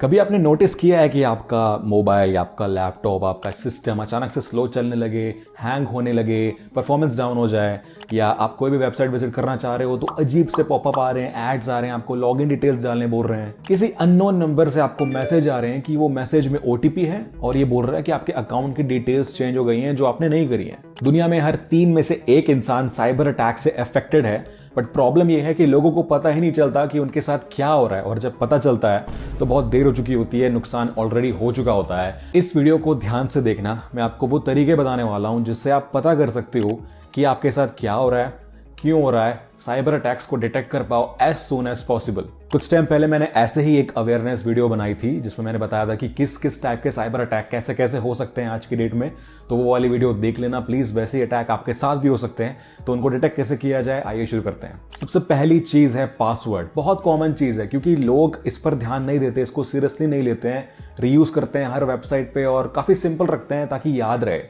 कभी आपने नोटिस किया है कि आपका मोबाइल या आपका लैपटॉप आपका सिस्टम अचानक से स्लो चलने लगे, हैंग होने लगे, परफॉर्मेंस डाउन हो जाए, या आप कोई भी वेबसाइट विजिट करना चाह रहे हो तो अजीब से पॉपअप आ रहे हैं, एड्स आ रहे हैं, आपको लॉगिन डिटेल्स डालने बोल रहे हैं, किसी अननोन नंबर से आपको मैसेज आ रहे हैं कि वो मैसेज में ओटीपी है और ये बोल रहा है कि आपके अकाउंट की डिटेल्स चेंज हो गई हैं जो आपने नहीं करी है। दुनिया में हर 3 में से 1 इंसान साइबर अटैक से अफेक्टेड है, बट प्रॉब्लम यह है कि लोगों को पता ही नहीं चलता कि उनके साथ क्या हो रहा है, और जब पता चलता है तो बहुत देर हो चुकी होती है, नुकसान ऑलरेडी हो चुका होता है। इस वीडियो को ध्यान से देखना, मैं आपको वो तरीके बताने वाला हूं जिससे आप पता कर सकते हो कि आपके साथ क्या हो रहा है, क्यों हो रहा है, साइबर अटैक्स को डिटेक्ट कर पाओ एज सून एज पॉसिबल। कुछ टाइम पहले मैंने ऐसे ही एक अवेयरनेस वीडियो बनाई थी जिसमें मैंने बताया था कि किस किस टाइप के साइबर अटैक कैसे कैसे हो सकते हैं आज की डेट में, तो वो वाली वीडियो देख लेना प्लीज। वैसे ही अटैक आपके साथ भी हो सकते हैं, तो उनको डिटेक्ट कैसे किया जाए, आइए शुरू करते हैं। सबसे पहली चीज है पासवर्ड। बहुत कॉमन चीज है क्योंकि लोग इस पर ध्यान नहीं देते, इसको सीरियसली नहीं लेते हैं, रीयूज करते हैं हर वेबसाइट पे और काफी सिंपल रखते हैं ताकि याद रहे।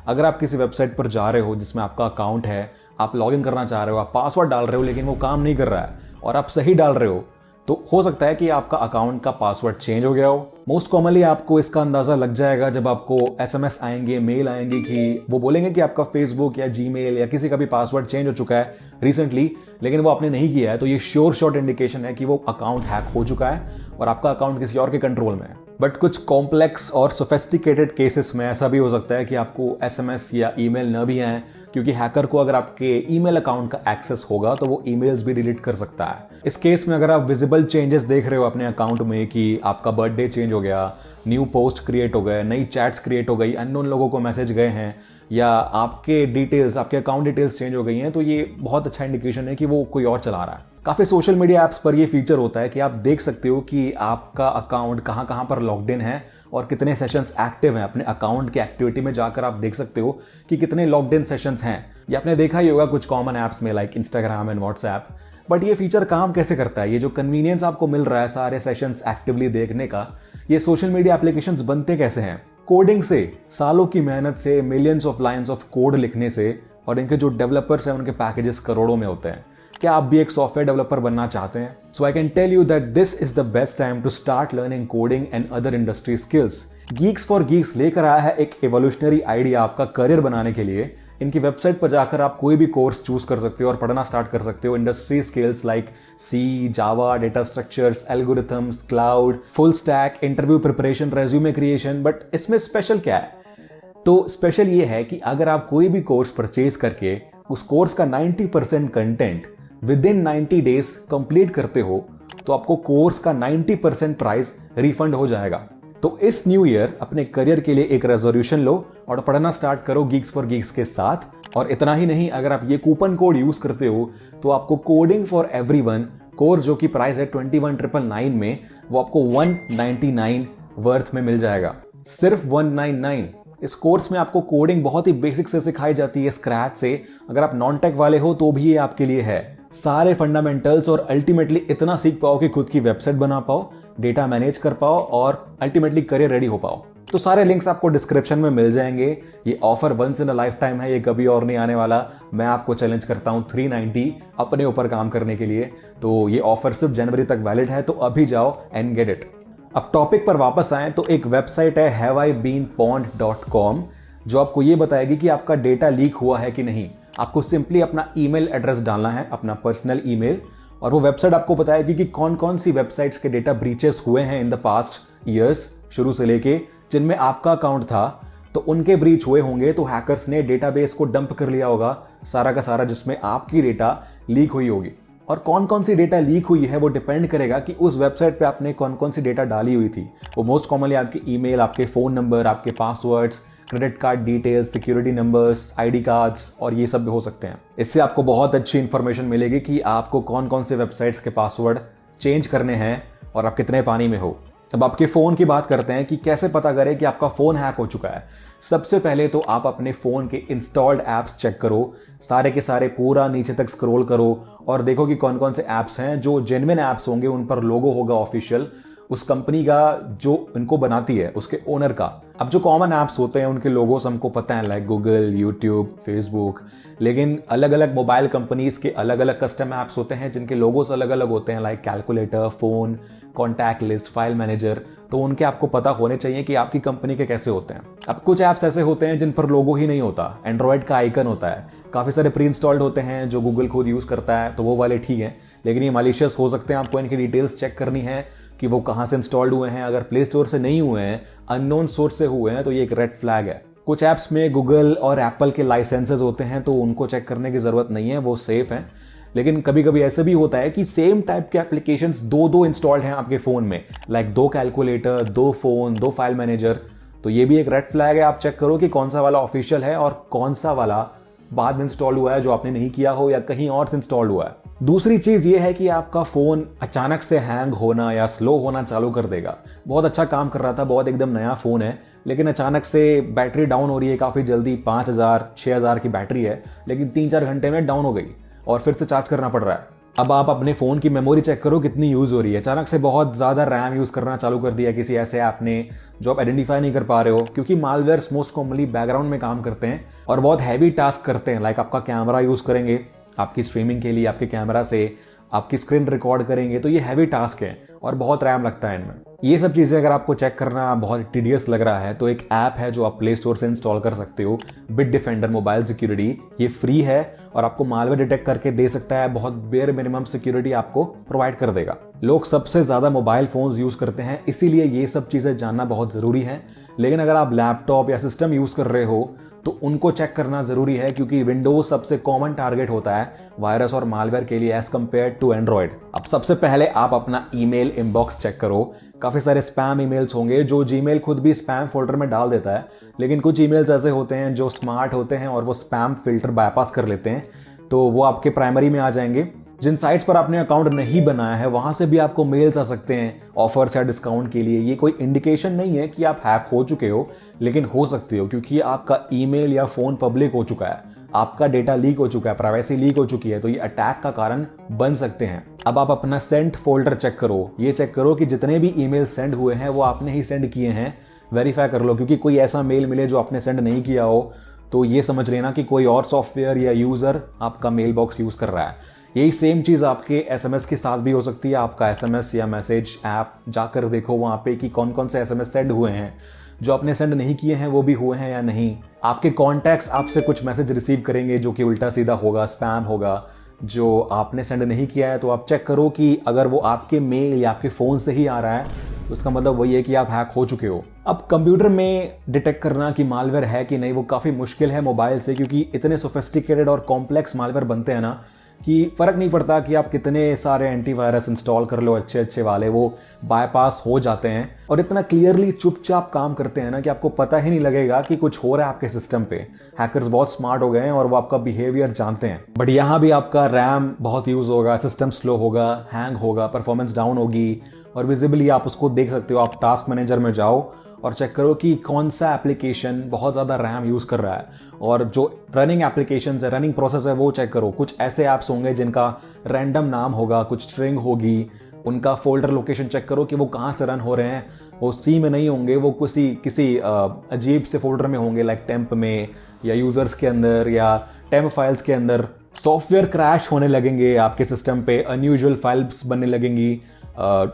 अगर आप किसी वेबसाइट पर जा रहे हो जिसमें आपका अकाउंट है, आप लॉगिन करना चाह रहे हो, आप पासवर्ड डाल रहे हो लेकिन वो काम नहीं कर रहा है और आप सही डाल रहे हो, तो हो सकता है कि आपका अकाउंट का पासवर्ड चेंज हो गया हो। मोस्ट कॉमनली आपको इसका अंदाजा लग जाएगा जब आपको एसएमएस आएंगे, मेल आएंगे कि वो बोलेंगे कि आपका फेसबुक या जीमेल या किसी का भी पासवर्ड चेंज हो चुका है रिसेंटली, लेकिन वो आपने नहीं किया है, तो ये श्योर शॉट इंडिकेशन है कि वो अकाउंट हैक हो चुका है और आपका अकाउंट किसी और के कंट्रोल में है। बट कुछ कॉम्प्लेक्स और सोफिस्टिकेटेड केसेस में ऐसा भी हो सकता है कि आपको एसएमएस या ईमेल न भी आए, क्योंकि हैकर को अगर आपके ईमेल अकाउंट का एक्सेस होगा तो वो ईमेल्स भी डिलीट कर सकता है। इस केस में अगर आप विजिबल चेंजेस देख रहे हो अपने अकाउंट में कि आपका बर्थडे चेंज हो गया, न्यू पोस्ट क्रिएट हो गए, नई चैट्स क्रिएट हो गई, अननोन लोगों को मैसेज गए हैं, या आपके डिटेल्स, आपके अकाउंट डिटेल्स चेंज हो गई हैं, तो ये बहुत अच्छा इंडिकेशन है कि वो कोई और चला रहा है। काफी सोशल मीडिया ऐप्स पर ये फीचर होता है कि आप देख सकते हो कि आपका अकाउंट कहां कहां पर लॉग्ड इन है और कितने सेशंस एक्टिव हैं। अपने अकाउंट के एक्टिविटी में जाकर आप देख सकते हो कि कितने लॉग्ड इन सेशंस हैं। ये आपने देखा ही होगा कुछ कॉमन ऐप्स में like Instagram and WhatsApp. But ये फीचर काम कैसे करता है? ये जो कन्वीनियंस आपको मिल रहा है सारे सेशंस एक्टिवली देखने का, ये सोशल मीडिया एप्लीकेशंस बनते कैसे हैं? कोडिंग से, सालों की मेहनत से, millions of lines of code लिखने से, और इनके जो डेवलपर्स हैं उनके पैकेजेस करोड़ों में होते हैं। क्या आप भी एक सॉफ्टवेयर डेवलपर बनना चाहते हैं? So I can tell you that this is the best time to start learning coding and other industry skills. Geeks for geeks लेकर आया है एक एवोल्यूशनरी आइडिया आपका करियर बनाने के लिए। इनकी वेबसाइट पर जाकर आप कोई भी कोर्स चूज कर सकते हो और पढ़ना स्टार्ट कर सकते हो। Industry skills like C, Java, data structures, algorithms, cloud, full stack, interview preparation, resume creation. But इसमें स्पेशल क्या है? तो स्पेशल ये है कि अगर आप कोई भी कोर्स परचेज करके उस कोर्स का 90% content with in 90 days complete करते हो तो आपको कोर्स का 90% प्राइस रिफंड हो जाएगा। तो इस न्यू ईयर अपने करियर के लिए एक रेजोल्यूशन लो और पढ़ना स्टार्ट करो गीक्स फॉर गीक्स के साथ। और इतना ही नहीं, अगर आप ये कूपन कोड यूज करते हो तो आपको कोडिंग फॉर एवरीवन कोर्स जो कि प्राइस है 21,999 में, वो आपको 199 वर्थ में मिल जाएगा। सिर्फ 199। इस कोर्स में आपको कोडिंग बहुत ही बेसिक से सिखाई जाती है, स्क्रैच से। अगर आप नॉन टेक वाले हो तो भी ये आपके लिए है। सारे फंडामेंटल्स, और अल्टीमेटली इतना सीख पाओ कि खुद की वेबसाइट बना पाओ, डेटा मैनेज कर पाओ और अल्टीमेटली करियर रेडी हो पाओ। तो सारे लिंक्स आपको डिस्क्रिप्शन में मिल जाएंगे। ये offer once in a lifetime है, ये कभी और नहीं आने वाला। मैं आपको चैलेंज करता हूं 390 अपने ऊपर काम करने के लिए। तो ये ऑफर सिर्फ जनवरी तक वैलिड है, तो अभी जाओ एंड गेट इट। अब टॉपिक पर वापस आए तो एक वेबसाइट है haveibeenpwned.com जो आपको ये बताएगी कि आपका डेटा लीक हुआ है कि नहीं। आपको सिंपली अपना ईमेल एड्रेस डालना है, अपना पर्सनल ईमेल, और वो वेबसाइट आपको बताएगी कि कौन कौन सी वेबसाइट्स के डेटा ब्रीचेस हुए हैं इन द पास्ट ईयर्स, शुरू से लेके जिनमें आपका अकाउंट था तो उनके ब्रीच हुए होंगे। तो हैकर्स ने डेटाबेस को डंप कर लिया होगा सारा का सारा, जिसमें आपकी डेटा लीक हुई होगी। और कौन कौन सी डेटा लीक हुई है वो डिपेंड करेगा कि उस वेबसाइट पे आपने कौन कौन सी डेटा डाली हुई थी। वो मोस्ट कॉमनली आपके ईमेल, आपके फोन नंबर, आपके passwords, credit card details, security numbers, ID cards, और ये सब भी हो सकते हैं। इससे आपको बहुत अच्छी इंफॉर्मेशन मिलेगी कि आपको कौन कौन से वेबसाइट्स के पासवर्ड चेंज करने हैं और आप कितने पानी में हो। अब आपके फोन की बात करते हैं कि कैसे पता करें कि आपका फोन हैक हो चुका है। सबसे पहले तो आप अपने फोन के इंस्टॉल्ड ऐप्स चेक करो, सारे के सारे पूरा नीचे तक स्क्रॉल करो और देखो कि कौन कौन से ऐप्स हैं जो जेन्युइन ऐप्स होंगे, उन पर लोगो होगा ऑफिशियल, उस कंपनी का जो इनको बनाती है उसके ओनर का। अब जो कॉमन ऐप्स होते हैं उनके लोगोस हमको पता है, लाइक गूगल, यूट्यूब, फेसबुक, लेकिन अलग अलग मोबाइल कंपनीज के अलग अलग कस्टम ऐप्स होते हैं जिनके लोगोस अलग अलग होते हैं, like calculator, phone, contact list, file manager. तो उनके आपको पता होने चाहिए कि आपकी कंपनी के कैसे होते हैं। अब कुछ ऐप्स ऐसे होते हैं जिन पर लोगो ही नहीं होता, एंड्रॉयड का आइकन होता है, काफ़ी सारे प्री इंस्टॉल्ड होते हैं जो गूगल खुद यूज़ करता है, तो वो वाले ठीक हैं, लेकिन ये मालिशियस हो सकते हैं। आपको इनकी डिटेल्स चेक करनी है कि वो कहाँ से इंस्टॉल्ड हुए हैं। अगर प्ले स्टोर से नहीं हुए हैं, अननोन सोर्स से हुए हैं, तो ये एक रेड फ्लैग है। कुछ ऐप्स में गूगल और एप्पल के लाइसेंसेज होते हैं तो उनको चेक करने की ज़रूरत नहीं है, वो सेफ हैं। लेकिन कभी कभी ऐसे भी होता है कि सेम टाइप के एप्लीकेशंस दो इंस्टॉल्ड हैं आपके फ़ोन में, like 2 calculator, 2 phone, 2 file manager. तो ये भी एक रेड फ्लैग है। आप चेक करो कि कौन सा वाला ऑफिशियल है और कौन सा वाला बाद में इंस्टॉल हुआ है जो आपने नहीं किया हो या कहीं और से इंस्टॉल हुआ है। दूसरी चीज़ ये है कि आपका फ़ोन अचानक से हैंग होना या स्लो होना चालू कर देगा। बहुत अच्छा काम कर रहा था, बहुत एकदम नया फ़ोन है, लेकिन अचानक से बैटरी डाउन हो रही है काफ़ी जल्दी, 5000 6000 की बैटरी है, लेकिन 3-4 घंटे में डाउन हो गई और फिर से चार्ज करना पड़ रहा है। अब आप अपने फ़ोन की मेमोरी चेक करो कितनी यूज़ हो रही है। अचानक से बहुत ज़्यादा रैम यूज़ करना चालू कर दिया किसी ऐसे ऐप ने जो आप आइडेंटिफाई नहीं कर पा रहे हो, क्योंकि मालवेयर्स मोस्ट कॉमनली बैकग्राउंड में काम करते हैं और बहुत हैवी टास्क करते हैं। लाइक आपका कैमरा यूज़ करेंगे आपकी स्ट्रीमिंग के लिए, आपके कैमरा से आपकी स्क्रीन रिकॉर्ड करेंगे, तो ये हैवी टास्क है और बहुत रैम लगता है इनमें। ये सब चीज़ें अगर आपको चेक करना बहुत टीडियस लग रहा है तो एक ऐप है जो आप प्ले स्टोर से इंस्टॉल कर सकते हो, बिट डिफेंडर मोबाइल सिक्योरिटी। ये फ्री है और आपको मालवेयर डिटेक्ट करके दे सकता है, बहुत बेयर मिनिमम सिक्योरिटी आपको प्रोवाइड कर देगा। लोग सबसे ज़्यादा मोबाइल फोन्स यूज़ करते हैं, इसीलिए ये सब चीज़ें जानना बहुत ज़रूरी है। लेकिन अगर आप लैपटॉप या सिस्टम यूज़ कर रहे हो तो उनको चेक करना ज़रूरी है, क्योंकि विंडोज सबसे कॉमन टारगेट होता है वायरस और मालवेयर के लिए एज कम्पेयर टू एंड्रॉयड। अब सबसे पहले आप अपना ईमेल इनबॉक्स चेक करो। काफ़ी सारे स्पैम ईमेल्स होंगे जो जीमेल खुद भी स्पैम फोल्डर में डाल देता है, लेकिन कुछ ईमेल्स ऐसे होते हैं जो स्मार्ट होते हैं और वो स्पैम फिल्टर बाईपास कर लेते हैं, तो वो आपके प्राइमरी में आ जाएंगे। जिन साइट्स पर आपने अकाउंट नहीं बनाया है वहां से भी आपको मेल्स आ सकते हैं ऑफर्स या डिस्काउंट के लिए। ये कोई इंडिकेशन नहीं है कि आप हैक हो चुके हो, लेकिन हो सकते हो, क्योंकि आपका ईमेल या फोन पब्लिक हो चुका है, आपका डेटा लीक हो चुका है, प्राइवेसी लीक हो चुकी है, तो ये अटैक का कारण बन सकते हैं। अब आप अपना सेंट फोल्डर चेक करो। ये चेक करो कि जितने भी ईमेल सेंड हुए हैं वो आपने ही सेंड किए हैं, वेरीफाई कर लो, क्योंकि कोई ऐसा मेल मिले जो आपने सेंड नहीं किया हो तो ये समझ लेना कि कोई और सॉफ्टवेयर या यूजर आपका मेल बॉक्स यूज कर रहा है। यही सेम चीज़ आपके एसएमएस के साथ भी हो सकती है। आपका एसएमएस या मैसेज ऐप जाकर देखो वहाँ पे कि कौन कौन से एसएमएस सेंड हुए हैं, जो आपने सेंड नहीं किए हैं वो भी हुए हैं या नहीं। आपके कॉन्टैक्ट्स आपसे कुछ मैसेज रिसीव करेंगे जो कि उल्टा सीधा होगा, स्पैम होगा, जो आपने सेंड नहीं किया है। तो आप चेक करो कि अगर वो आपके मेल या आपके फ़ोन से ही आ रहा है तो उसका मतलब वही है कि आप हैक हो चुके हो। अब कंप्यूटर में डिटेक्ट करना कि मालवेयर है कि नहीं वो काफ़ी मुश्किल है मोबाइल से, क्योंकि इतने सोफिस्टिकेटेड और कॉम्प्लेक्स मालवेयर बनते हैं ना कि फ़र्क नहीं पड़ता कि आप कितने सारे एंटीवायरस इंस्टॉल कर लो अच्छे अच्छे वाले, वो बायपास हो जाते हैं और इतना क्लियरली चुपचाप काम करते हैं ना कि आपको पता ही नहीं लगेगा कि कुछ हो रहा है आपके सिस्टम पे। हैकर्स बहुत स्मार्ट हो गए हैं और वो आपका बिहेवियर जानते हैं। बट यहाँ भी आपका रैम बहुत यूज़ होगा, सिस्टम स्लो होगा, हैंग होगा, परफॉर्मेंस डाउन होगी और विजिबली आप उसको देख सकते हो। आप टास्क मैनेजर में जाओ और चेक करो कि कौन सा एप्लीकेशन बहुत ज़्यादा रैम यूज़ कर रहा है, और जो रनिंग एप्लीकेशन है, रनिंग प्रोसेस है, वो चेक करो। कुछ ऐसे ऐप्स होंगे जिनका रैंडम नाम होगा, कुछ स्ट्रिंग होगी, उनका फोल्डर लोकेशन चेक करो कि वो कहाँ से रन हो रहे हैं। वो सी में नहीं होंगे, वो किसी अजीब से फोल्डर में होंगे, लाइक टेम्प में या यूज़र्स के अंदर या टेम्प फाइल्स के अंदर। सॉफ्टवेयर क्रैश होने लगेंगे आपके सिस्टम पे, अनयूजुअल फाइल्स बनने लगेंगी,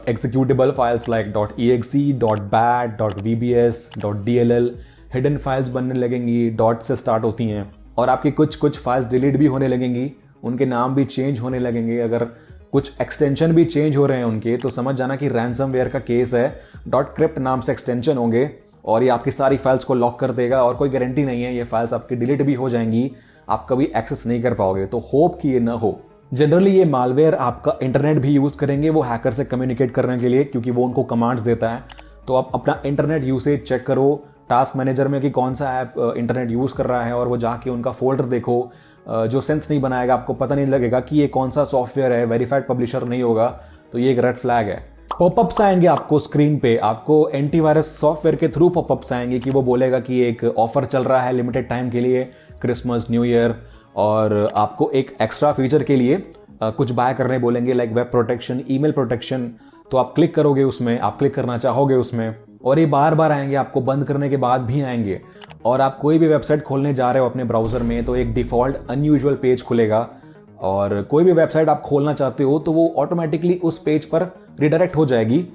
executable files like .exe, .bat, .vbs, .dll, hidden files बनने लगेंगी, डॉट से स्टार्ट होती हैं, और आपकी कुछ फाइल्स डिलीट भी होने लगेंगी, उनके नाम भी चेंज होने लगेंगे। अगर कुछ एक्सटेंशन भी चेंज हो रहे हैं उनके, तो समझ जाना कि रैंसमवेयर का केस है। .crypt नाम से एक्सटेंशन होंगे और ये आपकी सारी फाइल्स को लॉक कर देगा, और कोई गारंटी नहीं है, ये फाइल्स आपकी डिलीट भी हो जाएंगी, आप कभी एक्सेस नहीं कर पाओगे। तो होप कि ये ना हो। जनरली ये मालवेयर आपका इंटरनेट भी यूज़ करेंगे वो हैकर से कम्युनिकेट करने के लिए, क्योंकि वो उनको कमांड्स देता है। तो आप अपना इंटरनेट यूसेज चेक करो टास्क मैनेजर में कि कौन सा ऐप इंटरनेट यूज़ कर रहा है, और वो जाके उनका फोल्डर देखो। जो सेंस नहीं बनाएगा, आपको पता नहीं लगेगा कि ये कौन सा सॉफ्टवेयर है, वेरीफाइड पब्लिशर नहीं होगा, तो ये एक रेड फ्लैग है। पॉपअप्स आएंगे आपको स्क्रीन पे, आपको एंटीवायरस सॉफ्टवेयर के थ्रू पॉपअप्स आएंगे कि वो बोलेगा कि एक ऑफर चल रहा है लिमिटेड टाइम के लिए, क्रिसमस, न्यू ईयर, और आपको एक एक्स्ट्रा फीचर के लिए कुछ बाय करने बोलेंगे, like web protection, email protection. तो आप क्लिक करोगे उसमें, आप क्लिक करना चाहोगे उसमें, और ये बार बार आएंगे, आपको बंद करने के बाद भी आएंगे। और आप कोई भी वेबसाइट खोलने जा रहे हो अपने ब्राउजर में तो एक डिफ़ॉल्ट अनयूजुअल पेज खुलेगा, और कोई भी वेबसाइट आप खोलना चाहते हो तो वो ऑटोमेटिकली उस पेज पर रिडायरेक्ट हो जाएगी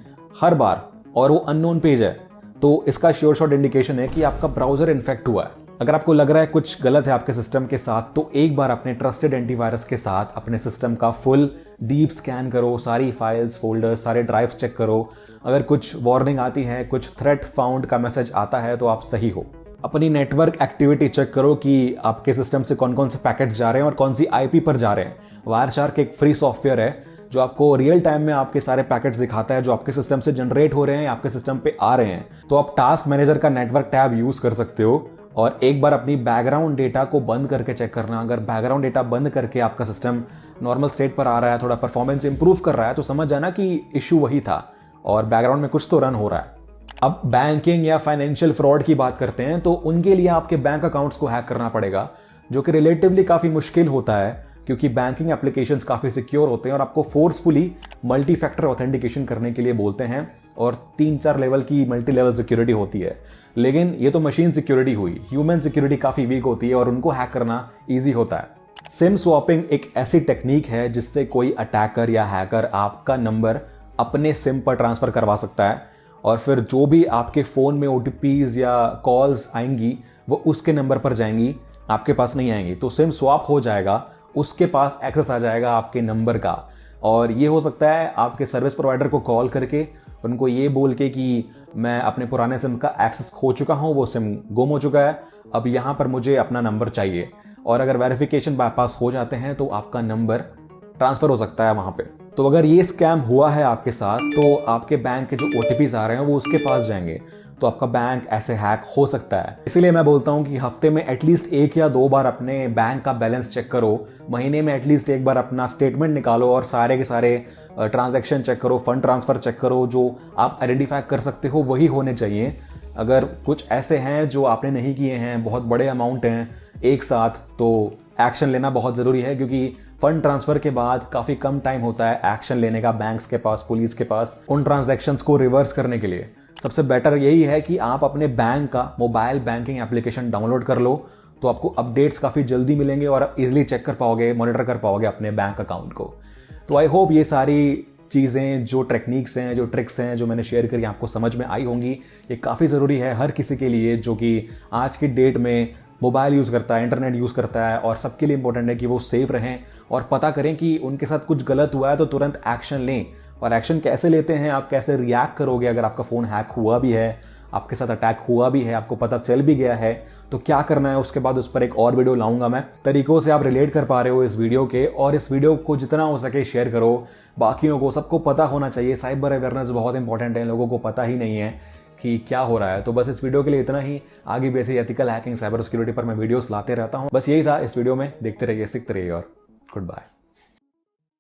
हर बार, और वो अननोन पेज है। तो इसका श्योर शॉट इंडिकेशन है कि आपका ब्राउजर इन्फेक्ट हुआ है। अगर आपको लग रहा है कुछ गलत है आपके सिस्टम के साथ, तो एक बार अपने ट्रस्टेड एंटीवायरस के साथ अपने सिस्टम का फुल डीप स्कैन करो, सारी फाइल्स, फोल्डर्स, सारे ड्राइव्स चेक करो। अगर कुछ वार्निंग आती है, कुछ थ्रेट फाउंड का मैसेज आता है, तो आप सही हो। अपनी नेटवर्क एक्टिविटी चेक करो कि आपके सिस्टम से कौन कौन से पैकेट्स जा रहे हैं और कौन सी आईपी पर जा रहे हैं। वायरशार्क एक फ्री सॉफ्टवेयर है जो आपको रियल टाइम में आपके सारे पैकेट्स दिखाता है जो आपके सिस्टम से जनरेट हो रहे हैं, आपके सिस्टम पे आ रहे हैं। तो आप टास्क मैनेजर का नेटवर्क टैब यूज कर सकते हो, और एक बार अपनी बैकग्राउंड डेटा को बंद करके चेक करना। अगर बैकग्राउंड डेटा बंद करके आपका सिस्टम नॉर्मल स्टेट पर आ रहा है, थोड़ा परफॉर्मेंस इंप्रूव कर रहा है, तो समझ जाना कि इश्यू वही था और बैकग्राउंड में कुछ तो रन हो रहा है। अब बैंकिंग या फाइनेंशियल फ्रॉड की बात करते हैं, तो उनके लिए आपके बैंक अकाउंट्स को हैक करना पड़ेगा, जो कि रिलेटिवली काफ़ी मुश्किल होता है, क्योंकि बैंकिंग एप्लीकेशंस काफ़ी सिक्योर होते हैं और आपको फोर्सफुली मल्टी फैक्टर ऑथेंटिकेशन करने के लिए बोलते हैं, और 3-4 लेवल की मल्टी लेवल सिक्योरिटी होती है। लेकिन ये तो मशीन सिक्योरिटी हुई, ह्यूमन सिक्योरिटी काफ़ी वीक होती है और उनको हैक करना ईजी होता है। सिम स्वैपिंग एक ऐसी टेक्निक है जिससे कोई अटैकर या हैकर आपका नंबर अपने सिम पर ट्रांसफ़र करवा सकता है, और फिर जो भी आपके फ़ोन में OTPs या कॉल्स आएंगी वो उसके नंबर पर जाएंगी, आपके पास नहीं आएंगी। तो सिम स्वैप हो जाएगा, उसके पास एक्सेस आ जाएगा आपके नंबर का। और ये हो सकता है आपके सर्विस प्रोवाइडर को कॉल करके उनको ये बोल के कि मैं अपने पुराने सिम का एक्सेस खो चुका हूँ, वो सिम गुम हो चुका है, अब यहाँ पर मुझे अपना नंबर चाहिए। और अगर वेरिफिकेशन बाईपास हो जाते हैं तो आपका नंबर ट्रांसफ़र हो सकता है वहाँ पे। तो अगर ये स्कैम हुआ है आपके साथ, तो आपके बैंक के जो OTPs आ रहे हैं वो उसके पास जाएंगे, तो आपका बैंक ऐसे हैक हो सकता है। इसीलिए मैं बोलता हूँ कि हफ्ते में एटलीस्ट 1 या 2 बार अपने बैंक का बैलेंस चेक करो, महीने में एटलीस्ट 1 बार अपना स्टेटमेंट निकालो और सारे के सारे ट्रांजैक्शन चेक करो, फंड ट्रांसफ़र चेक करो, जो आप आइडेंटिफाई कर सकते हो वही होने चाहिए। अगर कुछ ऐसे हैं जो आपने नहीं किए हैं, बहुत बड़े अमाउंट हैं एक साथ, तो एक्शन लेना बहुत ज़रूरी है, क्योंकि फंड ट्रांसफ़र के बाद काफ़ी कम टाइम होता है एक्शन लेने का बैंक्स के पास, पुलिस के पास, उन ट्रांजैक्शंस को रिवर्स करने के लिए। सबसे बेटर यही है कि आप अपने बैंक का मोबाइल बैंकिंग एप्लीकेशन डाउनलोड कर लो, तो आपको अपडेट्स काफ़ी जल्दी मिलेंगे और आप इजीली चेक कर पाओगे, मॉनिटर कर पाओगे अपने बैंक अकाउंट को। तो आई होप ये सारी चीज़ें, जो टेक्निक्स हैं, जो ट्रिक्स हैं, जो मैंने शेयर करी, आपको समझ में आई होंगी। ये काफ़ी ज़रूरी है हर किसी के लिए जो कि आज की डेट में मोबाइल यूज़ करता है, इंटरनेट यूज़ करता है, और सबके लिए इंपॉर्टेंट है कि वो सेफ रहें और पता करें कि उनके साथ कुछ गलत हुआ है तो तुरंत एक्शन लें। और एक्शन कैसे लेते हैं, आप कैसे रिएक्ट करोगे अगर आपका फ़ोन हैक हुआ भी है, आपके साथ अटैक हुआ भी है, आपको पता चल भी गया है, तो क्या करना है, उसके बाद उस पर एक और वीडियो लाऊंगा मैं। तरीकों से आप रिलेट कर पा रहे हो इस वीडियो के, और इस वीडियो को जितना हो सके शेयर करो, बाकियों को, सबको पता होना चाहिए। साइबर अवेयरनेस बहुत इंपॉर्टेंट है, लोगों को पता ही नहीं है कि क्या हो रहा है। तो बस इस वीडियो के लिए इतना ही। आगे भी ऐसे एथिकल हैकिंग, साइबर सिक्योरिटी पर मैं वीडियोस लाते रहता हूँ। बस यही था इस वीडियो में। देखते रहिए, सीखते रहिए, और गुड बाय।